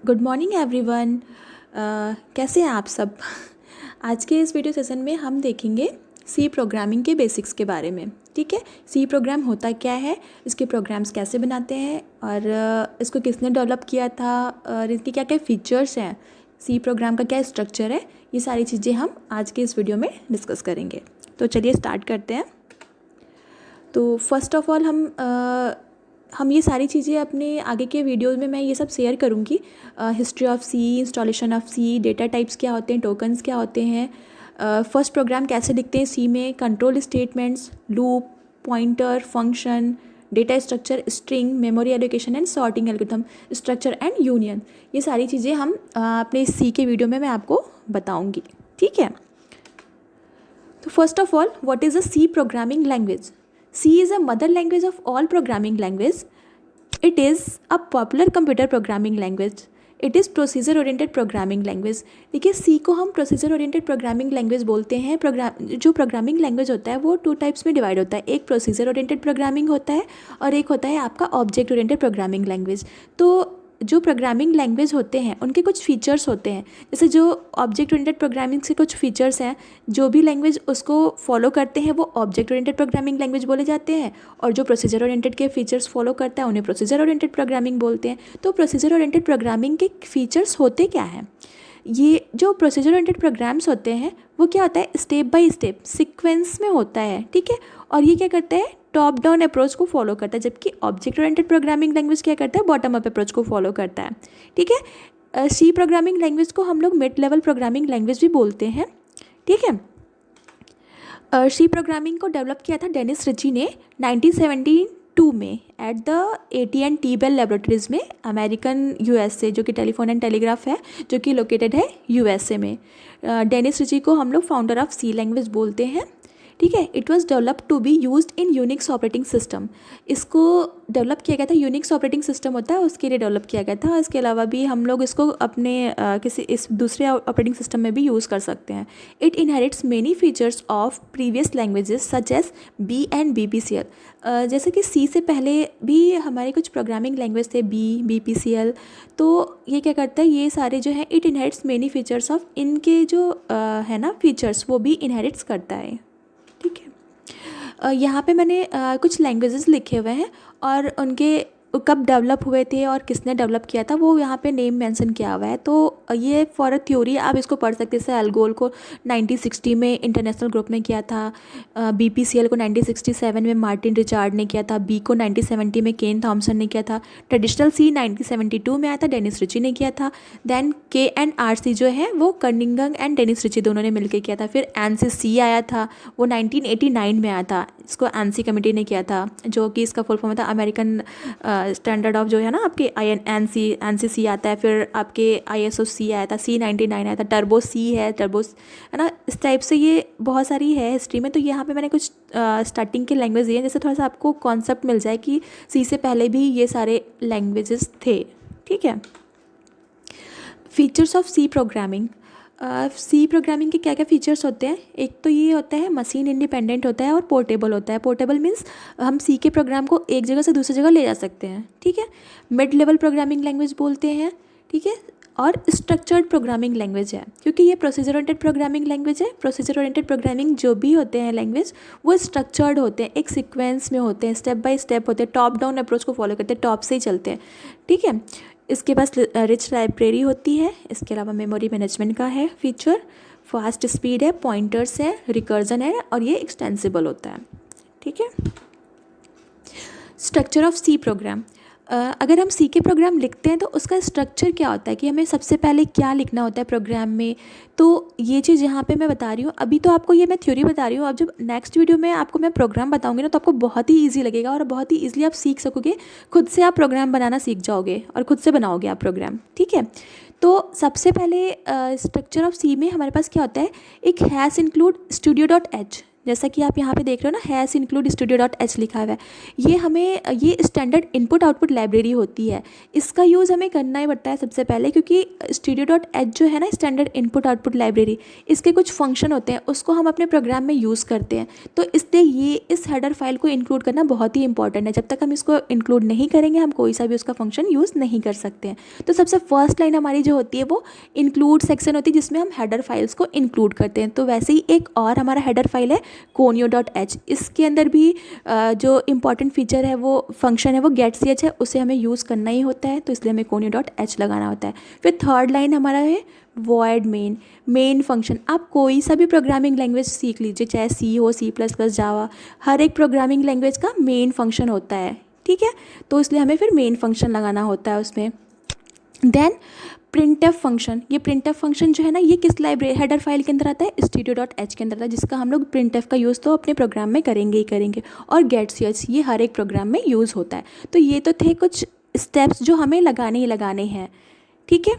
Good morning everyone. कैसे हैं आप सब। आज के इस वीडियो सेशन में हम देखेंगे सी प्रोग्रामिंग के बेसिक्स के बारे में। ठीक है, सी प्रोग्राम होता क्या है, इसके प्रोग्राम्स कैसे बनाते हैं और इसको किसने डेवलप किया था और इसके क्या क्या फीचर्स हैं, सी प्रोग्राम का क्या स्ट्रक्चर है, ये सारी चीज़ें हम आज के इस वीडियो में डिस्कस करेंगे। तो चलिए स्टार्ट करते हैं। तो फर्स्ट ऑफ ऑल हम ये सारी चीज़ें अपने आगे के वीडियोज़ में मैं ये सब शेयर करूँगी। History of C, installation of C, data types क्या होते हैं, टोकन्स क्या होते हैं, फर्स्ट प्रोग्राम कैसे दिखते हैं सी में, control statements, loop, pointer, function, data structure, string, memory allocation and sorting algorithm, structure and union, ये सारी चीज़ें हम अपने सी के वीडियो में मैं आपको बताऊँगी। ठीक है, तो first of all what is a C programming language? C is a mother language of all programming language. It is a popular computer programming language. It is procedure oriented programming language. देखिए C को हम procedure oriented programming language बोलते हैं। जो programming language होता है वो 2 types में डिवाइड होता है, एक procedure oriented programming होता है और एक होता है आपका ऑब्जेक्ट ओरिएंटेड प्रोग्रामिंग लैंग्वेज। तो जो प्रोग्रामिंग लैंग्वेज होते हैं उनके कुछ फीचर्स होते हैं, जैसे जो ऑब्जेक्ट ओरिएंटेड प्रोग्रामिंग से कुछ फीचर्स हैं, जो भी लैंग्वेज उसको फॉलो करते हैं वो ऑब्जेक्ट ओरिएंटेड प्रोग्रामिंग लैंग्वेज बोले जाते हैं, और जो प्रोसीजर ओरिएंटेड के फीचर्स फॉलो करता है उन्हें प्रोसीजर ओरिएंटेड प्रोग्रामिंग बोलते हैं। तो प्रोसीजर ओरिएंटेड प्रोग्रामिंग के फीचर्स होते क्या हैं? ये जो प्रोसीजर ओरिएंटेड प्रोग्राम्स होते हैं वो क्या होता है, स्टेप बाय स्टेप सीक्वेंस में होता है। ठीक है, और ये क्या करता है, टॉप डाउन अप्रोच को फॉलो करता है, जबकि ऑब्जेक्ट ओरिएंटेड प्रोग्रामिंग लैंग्वेज क्या करता है, बॉटम अप अप्रोच को फॉलो करता है। ठीक है, सी प्रोग्रामिंग लैंग्वेज को हम लोग मिड लेवल प्रोग्रामिंग लैंग्वेज भी बोलते हैं। ठीक है, सी प्रोग्रामिंग को डेवलप किया था डेनिस रिची ने 1972 में at the AT&T Bell laboratories में, अमेरिकन USA, जो कि टेलीफोन एंड टेलीग्राफ है, जो कि लोकेटेड है USA में। डेनिस रिची को हम लोग फाउंडर ऑफ सी लैंग्वेज बोलते हैं। ठीक है, it was develop to be used in Unix operating system. इसको डेवलप किया गया था, यूनिक्स ऑपरेटिंग सिस्टम होता है उसके लिए डेवलप किया गया था। इसके अलावा भी हम लोग इसको अपने किसी इस दूसरे ऑपरेटिंग सिस्टम में भी यूज़ कर सकते हैं। It inherits many features of previous languages such as B and BPCL। जैसे कि सी से पहले भी हमारे कुछ प्रोग्रामिंग लैंग्वेज थे, BPCL। तो ये क्या करता है, ये सारे जो है it inherits many features of, इनके जो है ना फीचर्स वो भी इनहेरिट्स करता है। ठीक है, यहाँ पे मैंने कुछ लैंग्वेजेस लिखे हुए हैं और उनके कब डेवलप हुए थे और किसने डेवलप किया था वो यहाँ पे नेम मेंशन किया हुआ है। तो ये फॉर अ थ्योरी आप इसको पढ़ सकते हैं। जैसे एल्गोल को 1960 में इंटरनेशनल ग्रुप में किया था, BPCL को 1967 में मार्टिन रिचार्ड ने किया था, B को 1970 में केन थॉमसन ने किया था, ट्रेडिशनल सी 1972 में आया था, डेनिस रिची ने किया था। देन KNRC जो है वो कर्निंगन एंड डेनिस रिची दोनों ने मिलकर किया था। फिर ANSI आया था, वो 1989 में आया था, इसको ANSI कमेटी ने किया था, जो कि इसका फुल फॉर्म था अमेरिकन स्टैंडर्ड ऑफ, जो है ना आपके ANSI आता है। फिर आपके ISO-C आया था, C99 आया था, टर्बो C है, है ना, इस टाइप से ये बहुत सारी है हिस्ट्री में। तो यहाँ पे मैंने कुछ स्टार्टिंग के लैंग्वेज दिए हैं, जैसे थोड़ा सा आपको कॉन्सेप्ट मिल जाए कि सी से पहले भी ये सारे लैंग्वेजेस थे। ठीक है, features of C programming. C programming के क्या क्या फीचर्स होते हैं, एक तो ये होता है मशीन इंडिपेंडेंट होता है और पोर्टेबल होता है। पोर्टेबल मीन्स हम सी के प्रोग्राम को एक जगह से दूसरी जगह ले जा सकते हैं। ठीक है, मिड लेवल प्रोग्रामिंग लैंग्वेज बोलते हैं। ठीक है, और स्ट्रक्चर्ड प्रोग्रामिंग लैंग्वेज है, क्योंकि ये प्रोसीजर ओरिएंटेड प्रोग्रामिंग लैंग्वेज है। प्रोसीजर ओरिएंटेड प्रोग्रामिंग जो भी होते हैं लैंग्वेज वो स्ट्रक्चर्ड होते हैं, एक सीक्वेंस में होते हैं, स्टेप बाय स्टेप होते हैं, टॉप डाउन अप्रोच को फॉलो करते हैं, टॉप से ही चलते हैं। ठीक है, इसके पास रिच लाइब्रेरी होती है। इसके अलावा मेमोरी मैनेजमेंट का है फीचर, फास्ट स्पीड है, पॉइंटर्स है, रिकर्जन है, और ये एक्सटेंसिबल होता है। ठीक है, स्ट्रक्चर ऑफ सी प्रोग्राम। अगर हम सी के प्रोग्राम लिखते हैं तो उसका स्ट्रक्चर क्या होता है कि हमें सबसे पहले क्या लिखना होता है प्रोग्राम में। तो ये चीज़ यहाँ पे मैं बता रही हूँ, अभी तो आपको ये मैं थ्योरी बता रही हूँ। अब जब नेक्स्ट वीडियो में आपको मैं प्रोग्राम बताऊँगी ना, तो आपको बहुत ही ईजी लगेगा और बहुत ही ईजिली आप सीख सकोगे, खुद से आप प्रोग्राम बनाना सीख जाओगे और खुद से बनाओगे आप प्रोग्राम। ठीक है, तो सबसे पहले स्ट्रक्चर ऑफ सी में हमारे पास क्या होता है, एक हैश इंक्लूड studio.h, जैसा कि आप यहाँ पे देख रहे हो ना, हैज़ इंक्लूड studio.h लिखा हुआ है, ये स्टैंडर्ड इनपुट आउटपुट लाइब्रेरी होती है। इसका यूज़ हमें करना ही पड़ता है सबसे पहले, क्योंकि studio.h जो है ना स्टैंडर्ड इनपुट आउटपुट लाइब्रेरी, इसके कुछ फंक्शन होते हैं, उसको हम अपने प्रोग्राम में यूज़ करते हैं। तो इसलिए ये इस हेडर फाइल को इंक्लूड करना बहुत ही इंपॉर्टेंट है। जब तक हम इसको इंक्लूड नहीं करेंगे हम कोई सा भी उसका फंक्शन यूज़ नहीं कर सकते हैं। तो सबसे फर्स्ट लाइन हमारी जो होती है वो इंक्लूड सेक्शन होती है, जिसमें हम हेडर फाइल्स को इंक्लूड करते हैं। तो वैसे ही एक और हमारा हेडर फाइल है conio.h, इसके अंदर भी जो इम्पॉर्टेंट फीचर है वो फंक्शन है वो getch है, उसे हमें यूज़ करना ही होता है, तो इसलिए हमें conio.h लगाना होता है। फिर थर्ड लाइन हमारा है void मेन फंक्शन। आप कोई सा भी प्रोग्रामिंग लैंग्वेज सीख लीजिए, चाहे सी हो, C++, जावा, हर एक प्रोग्रामिंग लैंग्वेज का मेन फंक्शन होता है, ठीक है। तो इसलिए हमें फिर मेन फंक्शन लगाना होता है उसमें। देन printf फंक्शन, ये printf फंक्शन जो है ना ये किस लाइब्रेरी हेडर फाइल के अंदर आता है, studio.h के अंदर आता है, जिसका हम लोग printf का यूज़ तो अपने प्रोग्राम में करेंगे ही करेंगे। और getch ये हर एक प्रोग्राम में यूज़ होता है। तो ये तो थे कुछ स्टेप्स जो हमें लगाने ही लगाने हैं, ठीक है।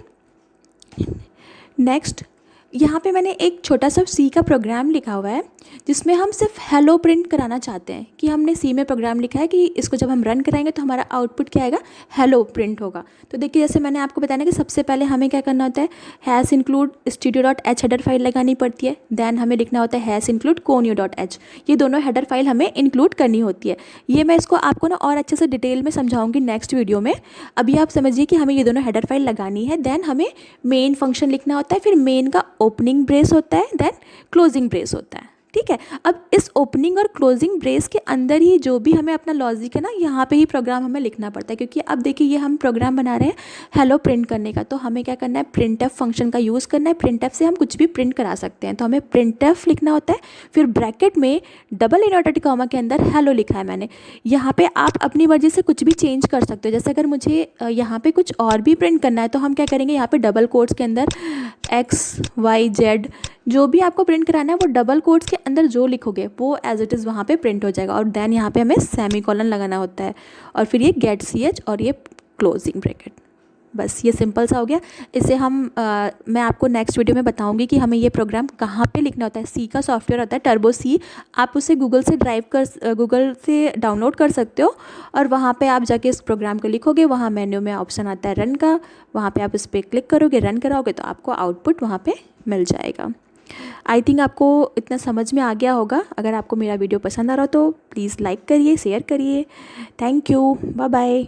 नेक्स्ट यहाँ पे मैंने एक छोटा सा सी का प्रोग्राम लिखा हुआ है, जिसमें हम सिर्फ हेलो प्रिंट कराना चाहते हैं, कि हमने सी में प्रोग्राम लिखा है कि इसको जब हम रन कराएंगे तो हमारा आउटपुट क्या आएगा, हेलो प्रिंट होगा। तो देखिए जैसे मैंने आपको बताया कि सबसे पहले हमें क्या करना होता है, has include studio.h header file लगानी पड़ती है। देन हमें लिखना होता है हैज़ इंक्लूड conio.h, ये दोनों हेडर फाइल हमें इंक्लूड करनी होती है। ये मैं इसको आपको ना और अच्छे से डिटेल में समझाऊंगी नेक्स्ट वीडियो में। अभी आप समझिए कि हमें ये दोनों हेडर फाइल लगानी है। देन हमें मेन फंक्शन लिखना होता है, फिर मेन का ओपनिंग ब्रेस होता है, देन क्लोजिंग ब्रेस होता है, ठीक है। अब इस ओपनिंग और क्लोजिंग ब्रेस के अंदर ही जो भी हमें अपना लॉजिक है ना, यहाँ पे ही प्रोग्राम हमें लिखना पड़ता है, क्योंकि अब देखिए ये हम प्रोग्राम बना रहे हैं हेलो प्रिंट करने का, तो हमें क्या करना है, printf फंक्शन का यूज़ करना है। printf से हम कुछ भी प्रिंट करा सकते हैं, तो हमें printf लिखना होता है। फिर ब्रैकेट में डबल इनवर्टेड कॉमा के अंदर हेलो लिखा है मैंने। यहाँ पे आप अपनी मर्जी से कुछ भी चेंज कर सकते हो। जैसे अगर मुझे यहाँ पे कुछ और भी प्रिंट करना है तो हम क्या करेंगे, यहाँ पे डबल कोट्स के अंदर XYZ जो भी आपको प्रिंट कराना है वो डबल कोट्स के अंदर जो लिखोगे वो एज इट इज़ वहाँ पे प्रिंट हो जाएगा। और देन यहाँ पे हमें सेमीकोलन लगाना होता है, और फिर ये getch और ये क्लोजिंग ब्रैकेट। बस ये सिंपल सा हो गया। इसे मैं आपको नेक्स्ट वीडियो में बताऊंगी कि हमें ये प्रोग्राम कहाँ पे लिखना होता है। सी का सॉफ्टवेयर होता है टर्बो सी, आप उसे गूगल से डाउनलोड कर सकते हो, और वहाँ पे आप जाके इस प्रोग्राम को लिखोगे। वहाँ मेन्यू में ऑप्शन आता है रन का, वहाँ पे आप इस पर क्लिक करोगे, रन कराओगे तो आपको आउटपुट वहाँ पे मिल जाएगा। आई थिंक आपको इतना समझ में आ गया होगा। अगर आपको मेरा वीडियो पसंद आ रहा हो तो प्लीज़ लाइक करिए, शेयर करिए। Thank you, bye bye.